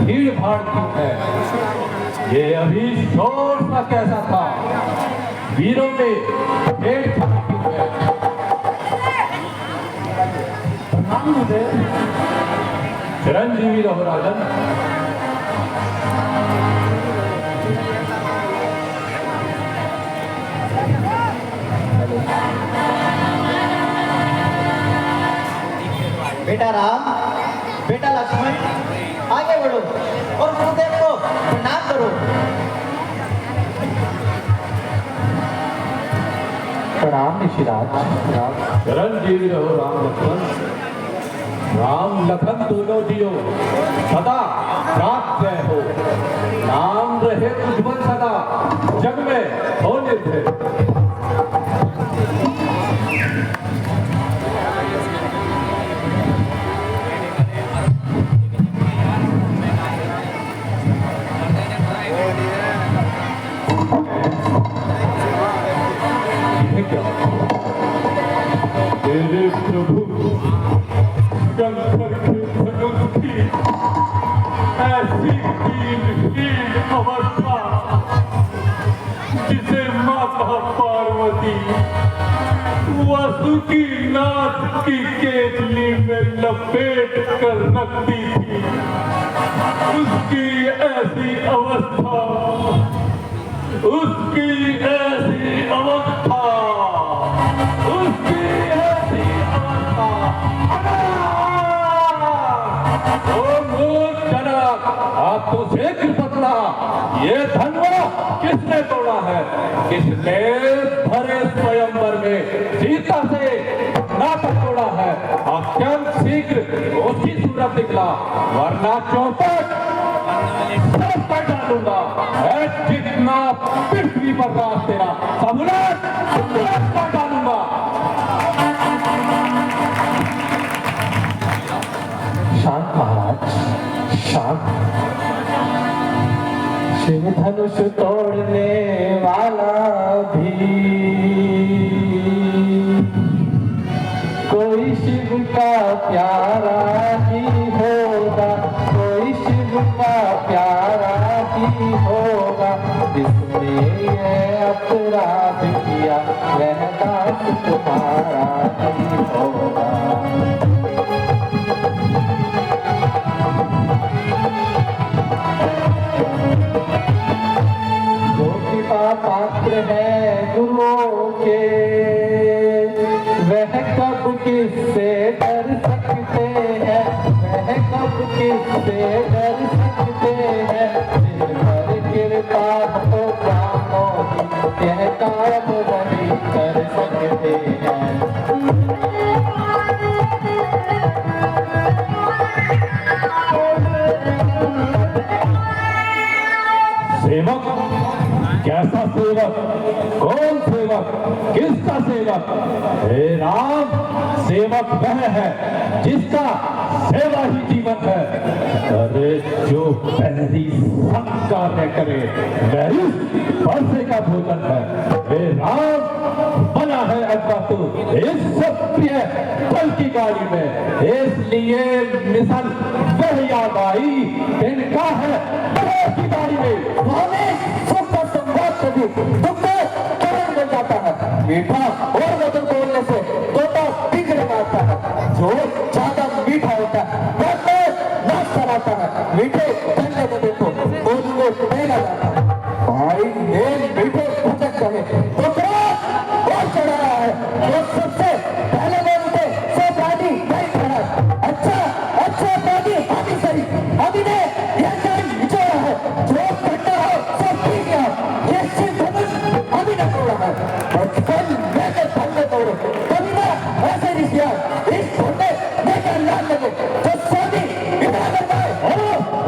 भीड़ भाड़ क्यों है? ये अभी शोर सा कैसा था? वीरों में भेड़ छाप क्यों है? प्रणाम मुझे। चिरंजीवी रहो राजन। बेटा राम, बेटा लक्ष्मण, आगे बढ़ो और गुरुदेव को प्रणाम करो। प्रणाम ऋषिराज। चिरंजीवी रहो राम लक्ष्मण। राम लखन दोनों जियो सदा प्राप्त हो। नाम रहे उज्जवल सदा जग में हो निर्भय। तेरे प्रभु शंकर के धनुष की ऐसी हीन अवस्था जिसे माता पार्वती वासुकी नाथ की केतली में लपेट कर रखती थी, उसकी ऐसी अवस्था, उसकी ऐसी अवस्था, उसकी ऐसी अवस्था। ओ मूर्ख जनक, आप तो शीघ्र बतला, ये धनवा किसने तोड़ा है? किसने भरे स्वयंवर में सीता से नाटक तोड़ा है? अत्यंत शीघ्र उसकी सूरत दिखला, वरना चौपट सब कर डालूंगा। जितना पृथ्वी पर राज तेरा सब उलट कर डालूंगा। शांत महाराज, शांत। शिव धनुष तोड़ने वाला भी कोई शिव का प्यारा ही होगा, कोई शिव का प्यारा ही होगा। जिसने ये अपराध किया वह दास तुम्हारा ही होगा। पात्र है गुरुओं के वह कब किससे डर सकते हैं, वह कब किससे डर सकते हैं। जिन पर कृपा हो प्राणों की यह काम वही कर सकते हैं। सेवक कैसा सेवक? कौन सेवक? किसका सेवक? हे राम, सेवक वह है जिसका सेवा ही जीवन है। अरे जो पहली कार्य करे वही परसे का भोजन है। हे राम, बना है अब्बा तू इस सब प्रिय कल की गाड़ी में, इसलिए मिशन वह याद आई इनका है की गाड़ी में। मिल जाता है, मीठा और मधुर बोलने से तोता बिगड़ जाता है। जो ज्यादा मीठा होता है वह नाश कराता है। मीठे ठंडे में देखो बोलने पहला जाता है। भाई ने मीठे भटक गए तो और चढ़ा रहा है, तो सबसे पहले बोल उठे सो पानी नहीं खड़ा। अच्छा पानी अभी सही, अभी ने यह टाइम निचोड़ा है। जो ठंडा हो सब पी गया, ये सिर्फ अभी न तोड़ा है। बचपन लेकर ठंडे तोड़े कभी ना ऐसे नहीं किया। इस ठंडे लेकर लाल लगे तो शादी बिना लगाए हो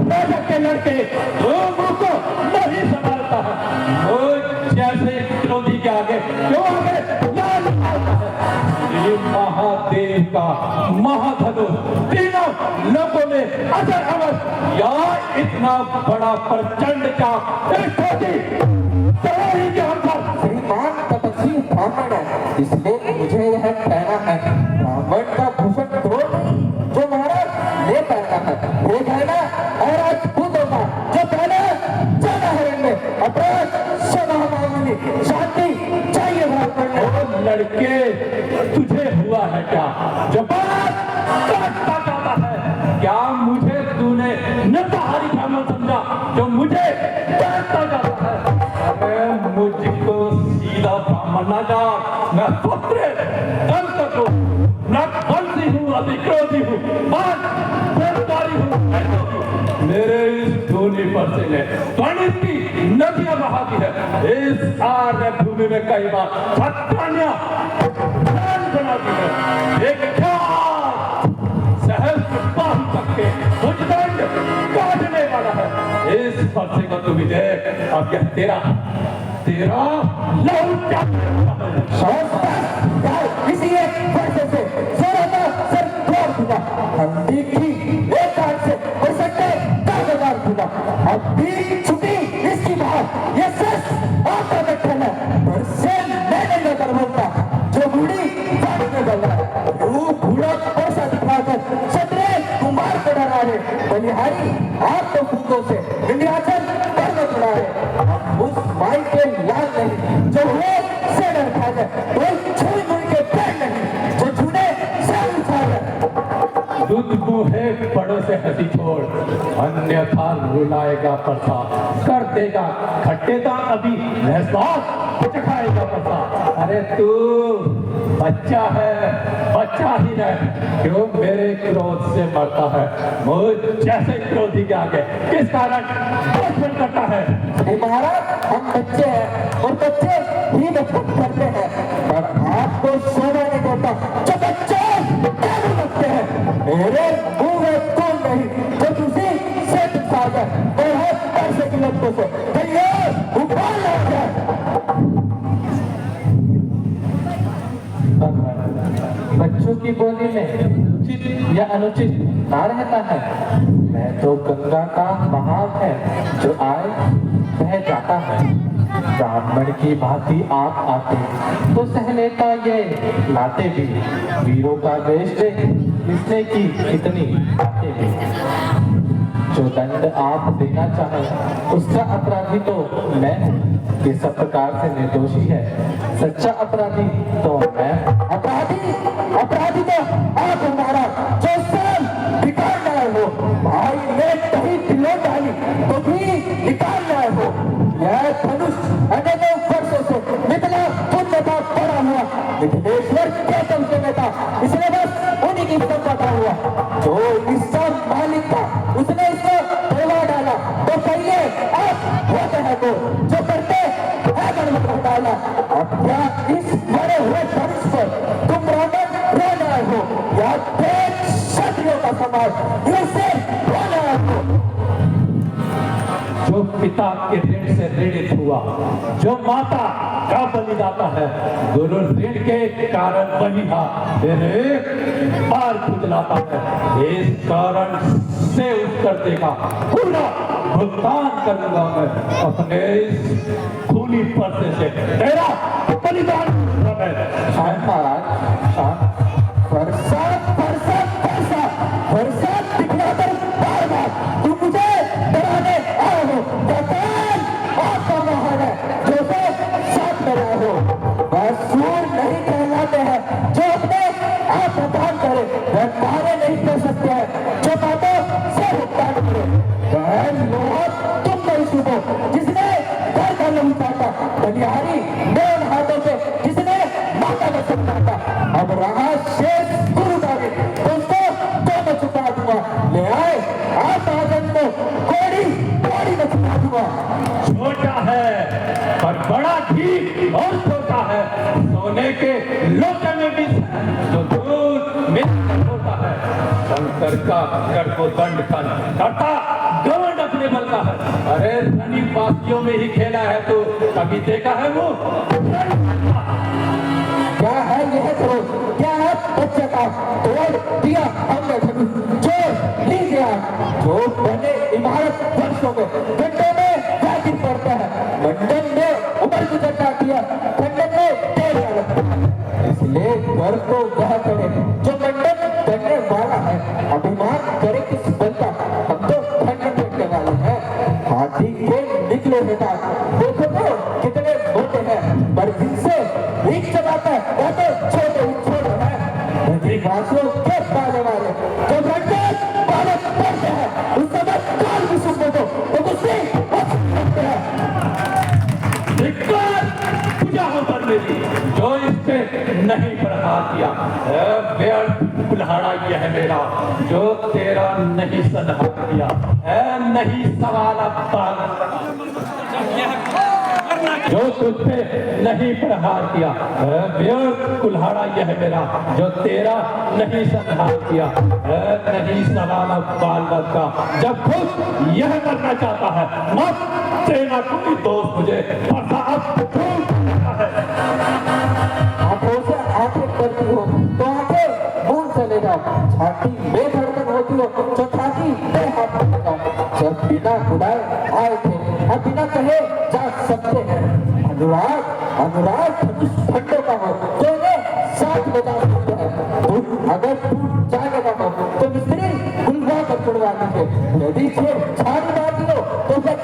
नाटक के लड़के लोगों को नहीं संभालता है। वो जैसे क्रोधी के आगे क्यों आगे लाल निकालता है। ये महादेव का महाधनुष तीनों लोगों में अजर अमर, या इतना बड़ा प्रचंड का एक श्रीमान तपस्वी ब्राह्मण है, इसलिए मुझे यह कहना है ब्राह्मण का भूषण तो जो महाराज ले कहना है, ये कहना क्या जो बात काटता जाता है? क्या मुझे तूने नरसंहारी ब्राह्मण समझा जो मुझे काटता जाता है? अरे मुझको सीधा ब्राह्मण ना जा, मैं पुत्र अंत को नक्खलसी हूँ, अधिक्रोधी हूँ, बेकारी हूँ। मेरे इस धूनी पर से ने गणित की नदियां बहा दी है। इस आर्य भूमि में कई बार छत्रान्या बना दी है। एक सहस्त्र बाहु तक के उजदंड काटने वाला है। इस फरसे को तुम देख, अब यह तेरा लहू किसी एक फरसे से सर तोड़ दूंगा। हम देखी एक हाथ से और सट्टे दागदार दूंगा। अब भी छुट्टी इसकी बात ये सच आता बैठा है, पर से मैंने न कर बोलता जो बूढ़ी गाड़ी में बल रहा है। वो बूढ़ा पैसा दिखाकर सतरे कुमार को डरा है। बलिहारी आप तो फूकों से विंध्याचल पर्वत उड़ा है। उस माई के लाल नहीं जो हुए से डर खा जाए, कोई छुई मुई के पैर नहीं जो छूने से उठा जाए। दूध मुहे बड़ों से हंसी छोड़, अन्यथा रुलाएगा परसा, कर देगा खट्टेदार अभी एहसास चखाएगा परसा। अरे तू बच्चा है, बच्चा ही रह, क्यों मेरे क्रोध से मरता है? मुझ जैसे क्रोधी के आगे किस कारण बचपन करता है? महाराज हम बच्चे हैं और बच्चे ही बचपन करते हैं, पर आपको सोना नहीं देता जो बच्चे क्या लगते हैं। मेरे मुंह में कौन नहीं जो तुझे से तुझा जाए और है पैसे की लत्तों से कहिए उबाल ना जाए। बच्चों की बोली में उचित या अनुचित ना रहता है। मैं तो गंगा का बहाव है जो आए बह जाता है। ब्राह्मण की भांति आप आते तो सह लेता ये लाते भी। वीरों का वेश दे इसने की कितनी बातें भी। जो दंड आप देना चाहे उसका अपराधी तो मैं हूँ। ये सब प्रकार से निर्दोषी है, सच्चा अपराधी तो मैं। अपराधी तो आप हमारा जो सब निकाल रहे हो। भाई ने कहीं दिलो डाली तो भी निकाल रहे हो। यह धनुष अनेकों वर्षों से मिथिला पुण्य का पड़ा हुआ मिथिलेश्वर के चलते में था, इसलिए बस उन्हीं की संपदा हुआ। जो इसका मालिक था उसने इसको तोड़वा डाला, तो कहिए आप होते हैं को जो करते है गणमत डाला। अब क्या इस मरे हुए धनुष पर तुम ब्राह्मण रो रहे हो या देश क्षत्रियों का समाज इसे रो रहे हो? जो पिता के ऋण से ऋणित हुआ, जो माता का बलिदाता है, गुरु ऋण के कारण बलिहा तेरे पार खुजलाता है। इस कारण से उस कर्ते का पूरा भुगतान करूंगा मैं अपने इस खूनी परसे से। तेरा बलिदान शांत महाराज शांत। वर्षा दिखलाकर बार बार तुम मुझे डराने आए हो। जबान आपका महान है जो से साथ में रहे हो। बस सूर नहीं कहलाते हैं जो अपने आप प्रदान करे, वह तारे नहीं कह सकते हैं जो बातों से भुगतान करे। बहन लोहा तुम नहीं सुनो जिसने घर का नहीं काटा, बलिहारी मैं उन हाथों से जिसने माता का सब काटा। अब रहा शेष गुरु का भी दोस्तों तो मैं चुका दूंगा। ले आए आप आजन को कोड़ी में चुका दूंगा। छोटा है पर बड़ा ठीक और छोटा है। सोने के लोटे में भी जो दूध में होता है। शंकर का कर को दंड करता गवंड अपने बल का है। अरे रनी बासियों में ही खेला है तो कभी देखा है वो? क्या है यह करो, क्या है बच्चे का तोड़ दिया हमने धनुष जोड़ लीजिए। जो बने इमारत वर्षों में घंटों में जागिर पड़ता है, मंडन में उम्र गुजरता किया, खंडन में देर लगता है। इसलिए घर को वह करे जो मंडन बनने वाला है। अभिमान करे किस बल का, हम तो खंडन बनने वाले हैं। हाथी के निकले बेटा देखो तो कितने मोटे हैं, पर जिनसे भीख चलाता है वो तो छोटे है। किया। व्यर्थ कुल्हाड़ा यह है मेरा जो तेरा नहीं संहार किया। नहीं सवाल जो तुझ पे नहीं प्रहार किया। व्यर्थ कुल्हाड़ा यह है मेरा जो तेरा नहीं संहार किया। नहीं सवाल बालक का जब खुद यह करना चाहता है मत देना कोई दोस्त मुझे आंखों से आंखें करती हो तो आंखें भूल चले जाओ। छाती बेधड़कन होती हो तो छाती बेहाथ चले जाओ। जब बिना बुलाए आए थे अब बिना कहे जा सकते हैं। अनुराग अनुराग ठंडों का हो तो इन्हें साथ ले जा सकते हैं। अगर टूट जाएगा हो तो मिस्त्री गुलवा कर छुड़वा दीजिए। यदि छाड़ी मारती हो तो फिर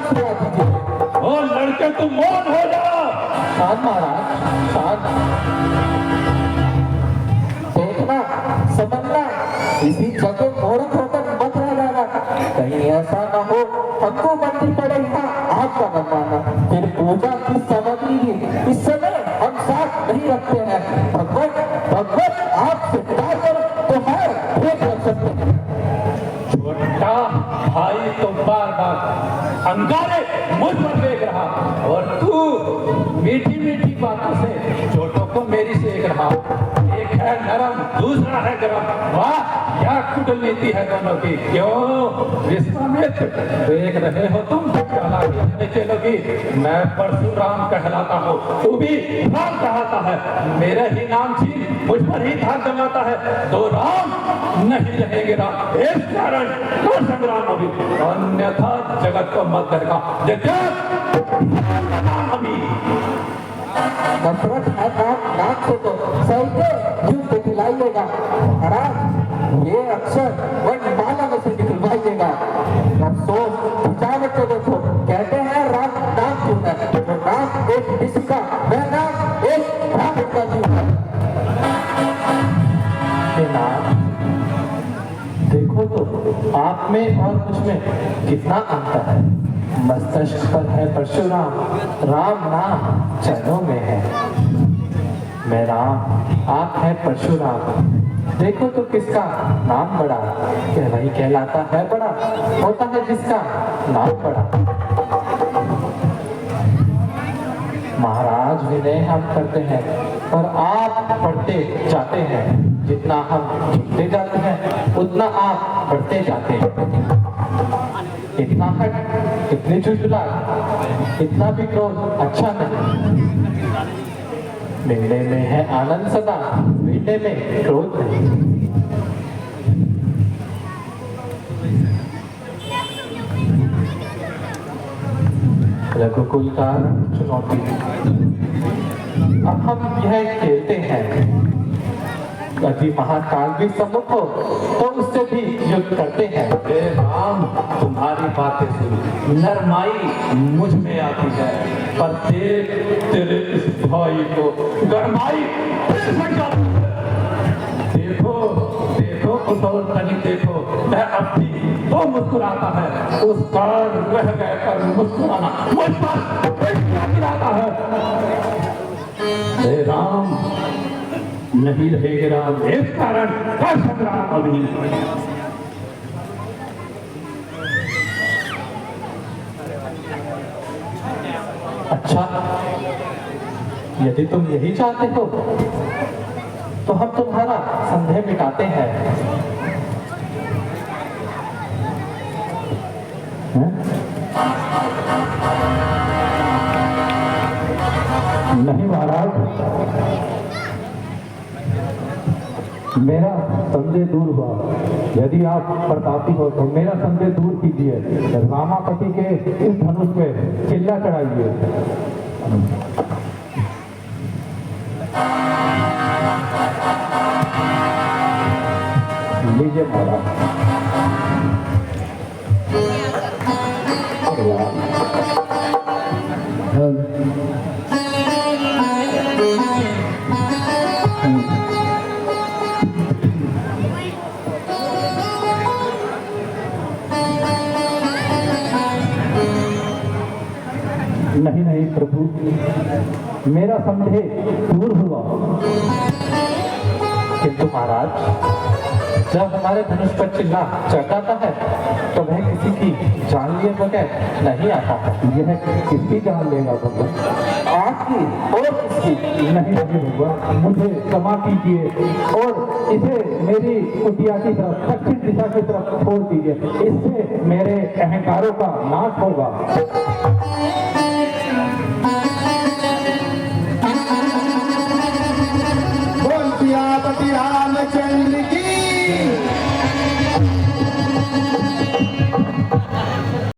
छुड़ा दीजिए। ओ लड़के तुम मौन हो जा। शांत महाराज शांत। देखना समझना इसी जगह मोड़क होकर मत रह जाना। कहीं ऐसा न हो हमको बननी पड़े यहाँ आपका बनवाना। फिर पूजा की सामग्री भी इस समय हम साथ नहीं रखते हैं। भगवत भगवत आपसे डालकर तो है भेद रख सकते हैं। छोटा भाई तो बार बार अंगारे मुझ पर देख रहा और तू मीठी मीठी बातों से छोटों को मेरी सेक रहा। एक है नरम दूसरा है गरम। वाह क्या कूटनीति है दोनों की। क्यों विश्वामित्र देख रहे हो तुम चालाकी अपने चेलों की। मैं परशुराम कहलाता हूँ तू भी राम कहलाता है। मेरे ही नाम छीन मुझ पर ही धाक जमाता है तो राम नहीं रहेंगे राम। इस कारण तो संग्राम अभी अन्यथा जगत को मत करना। नफरत है नाक से तो सही युद्ध दिलाइएगा। महाराज ये अक्षर वर्णमाला में से निकलवाइएगा। अफसोस विचार को देखो कहते हैं राम नाम क्यों है। तो नाम एक विश्व का वह नाम एक ब्राह्मण का जीव है। देखो तो आप में और मुझ में कितना अंतर है। मस्तिष्क पर है परशुराम राम नाम चरणों में है। मैं राम आप है परशुराम। देखो तो किसका नाम बड़ा क्या वही कहलाता है बड़ा होता है जिसका नाम बड़ा। महाराज विनय हम करते हैं और आप बढ़ते जाते हैं। जितना हम झुकते जाते हैं उतना आप बढ़ते जाते हैं। इतना हट इतनी चुलबुला इतना भी क्रोध अच्छा नहीं। मिलने में है आनंद सदा मिलने में क्रोध नहीं। रघुकुल का चुनौती अब हम यह खेलते हैं। यदि महाकाल भी सम्मुख हो तो उससे भी युद्ध करते हैं। हे राम तुम्हारी बातें सुन नरमाई मुझ में आती है पर तेरे इस भाई को गरमाई देखो देखो उस और तनिक देखो मैं अपनी वो मुस्कुराता है उस पर रह गए कर मुस्कुराना मुझ पर गिराता है। हे राम नहीं रहेगा राम इस कारण का संग्राम अभी। अच्छा यदि तुम यही चाहते हो तो हम तुम्हारा संदेह मिटाते हैं। नहीं महाराज मेरा संदेह दूर हुआ। यदि आप प्रतापी हो तो मेरा संदेह दूर कीजिए। रामापति के इस धनुष पे चिल्ला चढ़ाइए। लीजिए महाराज। नहीं नहीं प्रभु मेरा संदेह दूर हुआ। किंतु महाराज, जब हमारे धनुष पर चिल्ला चढ़ जाता है तो वह किसी की जान लिए बगैर नहीं आता है। यह किसकी जान लेगा भगवान? आपकी और किसकी? नहीं भगवान, मुझे क्षमा कीजिए और इसे मेरी कुटिया की तरफ, दक्षिण दिशा की तरफ छोड़ दीजिए। इससे मेरे अहंकारों का नाश होगा।